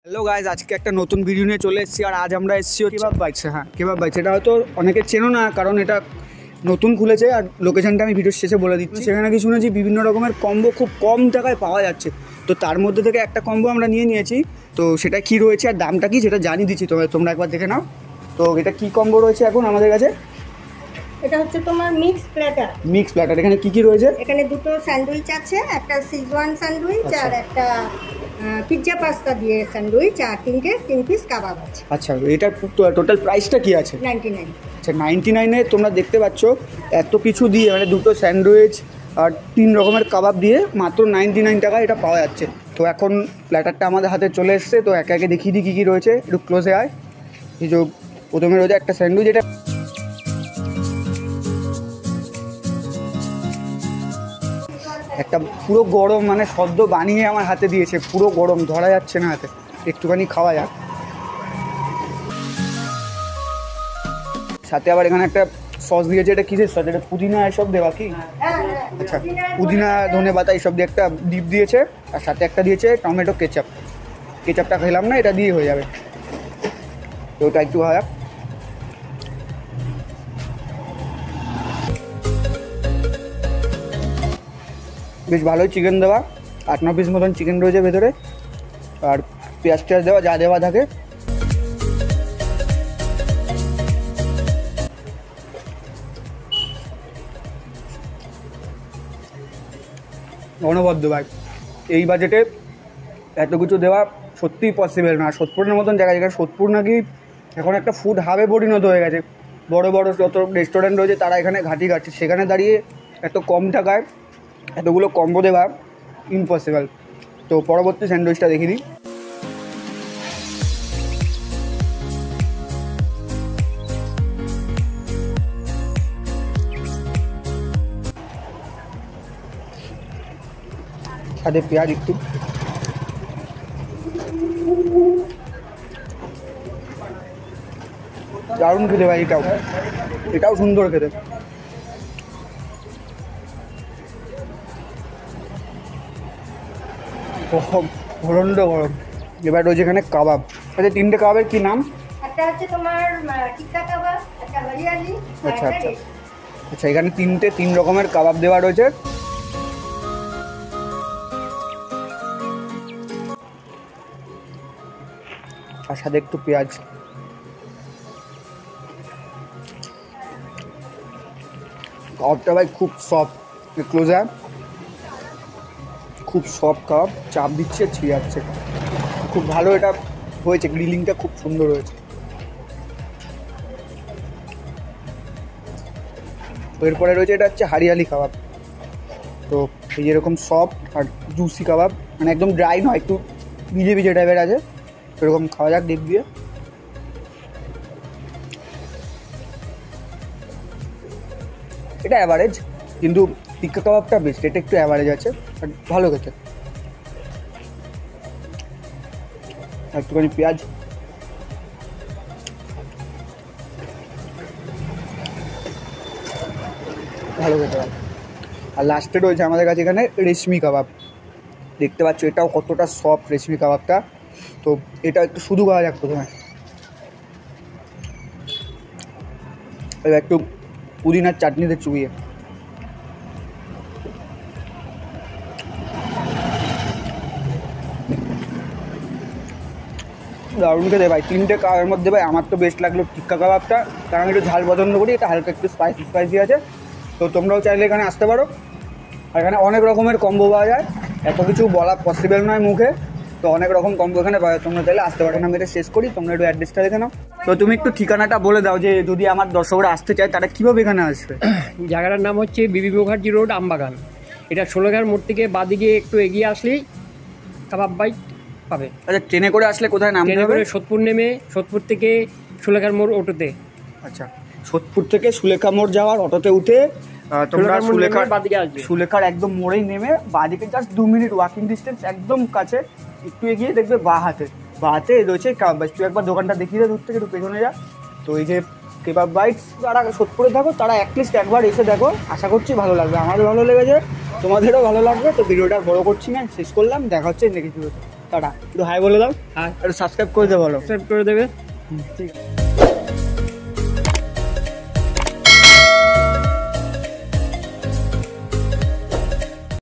Hello guys, আজকে একটা নতুন ভিডিও নিয়ে চলে এসেছি। আর আজ আমরা এসেছি কেবাব বাইটস। হ্যাঁ, কেবাব বাইটস, এটা হয়তো অনেকে চেনো না, কারণ এটা নতুন খুলেছে। আর লোকেশনটা আমি ভিডিওর শেষে বলে দিচ্ছি। সেখানে কি শুনেছি বিভিন্ন রকমের কম্বো খুব কম টাকায় পাওয়া যাচ্ছে। তো তার মধ্যে থেকে একটা কম্বো আমরা নিয়ে নিয়েছি। তো সেটা কি রয়েছে আর দামটা কি সেটা জানিয়ে দিচ্ছি, তোমরা একবার দেখে নাও। তো এটা কি কম্বো রয়েছে এখন আমাদের কাছে? এটা হচ্ছে তোমার মিক্স প্ল্যাটার। মিক্স প্ল্যাটার, এখানে কি কি রয়েছে? এখানে দুটো স্যান্ডউইচ আছে, একটা সিজওয়ান স্যান্ডউইচ আর একটা পিৎজা পাস্তা দিয়ে স্যান্ডউইচ, আর তিন পিস কাবাব আছে। আচ্ছা, এটার টোটাল প্রাইসটা কি আছে? 99। আচ্ছা, 99-এ তোমরা দেখতে পাচ্ছ এত কিছু দিয়ে, মানে দুটো স্যান্ডউইচ আর 3 রকমের কাবাব দিয়ে মাত্র 99 টাকায় এটা পাওয়া যাচ্ছে। তো এখন প্ল্যাটারটা আমাদের হাতে চলে এসছে। তো একে একে দেখিয়ে দিই কী কী রয়েছে, একটু ক্লোজে আয়। এই যে প্রথমে রয়েছে একটা স্যান্ডউইচ, এটা একটা পুরো গরম, মানে সদ্য বানিয়ে আমার হাতে দিয়েছে, পুরো গরম, ধরা যাচ্ছে না হাতে। একটুখানি খাওয়া যাক। সাথে আবার এখানে একটা সস দিয়েছে, এটা কিসের সস? এটা পুদিনা এসব দেওয়া কি? আচ্ছা, পুদিনা ধনে পাতা এইসব দিয়ে একটা ডিপ দিয়েছে। আর সাথে একটা দিয়েছে টমেটো কেচাপ। কেচাপটা খেলাম না, এটা দিয়ে হয়ে যাবে। তো ওটা একটু খাওয়া যাক। বেশ ভালোই চিকেন দেওয়া, 8-9 পিস মতন চিকেন রয়েছে ভেতরে। আর পেঁয়াজ টেয়াজ দেওয়া, যা দেওয়া থাকে। অনবদ্য ভাই, এই বাজেটে এত কিছু দেওয়া সত্যিই পসিবল না। সোদপুরের মতন জায়গা, যেখানে সোদপুর নাকি এখন একটা ফুড হাবে পরিণত হয়ে গেছে, বড় বড় যত রেস্টুরেন্ট রয়েছে তারা এখানে ঘাঁটি কাটছে, সেখানে দাঁড়িয়ে এত কম টাকায় এতগুলো কম্বো দেওয়া ইম্পসিবল। তো পরবর্তী স্যান্ডউইচটা দেখে দিই। সাথে পেঁয়াজ একটু, দারুণ খেতে ভাই। এটাও সুন্দর খেতে। প্রচণ্ড গরম। এবার রয়েছে এখানে কাবাব। আচ্ছা, 3টে কাবাবের কি নাম? একটা হচ্ছে তোমার টিক্কা কাবাব, একটা হরিয়ালি। আচ্ছা আচ্ছা আচ্ছা, এখানে 3 রকমের কাবাব দেওয়া রয়েছে। আর সাথে একটু পেঁয়াজ। কাবাবটা ভাই খুব সফট, ক্লোজার, খুব সফট কাবাব। চাপ দিচ্ছে, ছিঁড়ে যাচ্ছে, খুব ভালো এটা হয়েছে। গ্রিলিংটা খুব সুন্দর হয়েছে। এরপরে রয়েছে এটা হচ্ছে হরিয়ালি কাবাব। তো এই যেরকম সফট আর জুসি কাবাব, মানে একদম ড্রাই নয়, একটু ভিজে ভিজে টাইপের আছে। এরকম খাওয়া যাক ডিপ দিয়ে। এটা অ্যাভারেজ, কিন্তু টিক্কা কাবাবটা বেস্ট। এটা একটু অ্যাভারেজ আছে, বাট ভালো খেতে। একটুখানি পেঁয়াজ। ভালো খেতে হয়। আর লাস্টে রয়েছে আমাদের কাছে এখানে রেশমি কাবাব। দেখতে পাচ্ছ এটাও কতটা সফট রেশমি কাবাবটা। তো এটা একটু শুধু খাওয়া যাক প্রথমে। এবার একটু পুদিনার চাটনিতে চুবিয়ে। দারুণ খেতে ভাই। 3টে কাবাবের মধ্যে ভাই আমার তো বেস্ট লাগলো টিক্কা কাবাবটা, কারণ আমি একটু ঝাল পছন্দ করি। এটা হালকা একটু স্পাইসি আছে। তো তোমরাও চাইলে এখানে আসতে পারো। আর এখানে অনেক রকমের কম্বো পাওয়া যায়, এত কিছু বলা পসিবল নয় মুখে। তো অনেক রকম কম্বো এখানে পাওয়া যায়, তোমরা চাইলে আসতে পারো। আমি এটা শেষ করি, তোমরা একটু অ্যাড্রেসটা দেখে নাও। তো তুমি একটু ঠিকানাটা বলে দাও, যে যদি আমার দর্শকরা আসতে চায় তারা কীভাবে এখানে আসবে? জায়গাটার নাম হচ্ছে বিবি মুখার্জি রোড, আমবাগান। এটা 16 মোড় থেকে বাদিকে একটু এগিয়ে আসলেই কাবাব বাইট পাবে। আচ্ছা, ট্রেনে করে আসলে কোথায় নামতে ট্রেনে হবে? করে সোদপুর নেমে সোদপুর থেকে 16 মোড় অটোতে। আচ্ছা, সোদপুর থেকে সুলেখা মোড় যাওয়ার অটোতে উঠে তোমরা সুলেখার একদম মোড়েই নেমে বাদিকে জাস্ট 2 মিনিট ওয়াকিং ডিস্টেন্স, একদম কাছে। একটু এগিয়ে দেখবে বাঁ হাতে রয়েছে কাবাব বাইটস। তুই একবার দোকানটা দেখিয়ে দে দূর থেকে, একটু পেছনে যা। তো এই যে কেবাব বাইটস, যারা সোদপুরে থাকো তারা অ্যাটলিস্ট একবার এসে দেখো। আশা করছি ভালো লাগবে, আমারও ভালো লেগেছে, তোমাদেরও ভালো লাগবে। তো ভিডিওটা বড় করছি না, শেষ করলাম। দেখা হচ্ছে নেক্সট ভিডিওতে। টাটা, একটু হাই বলে দাও, আর একটু সাবস্ক্রাইব করে দেবো বলো। সাবস্ক্রাইব করে দেবে। ঠিক আছে।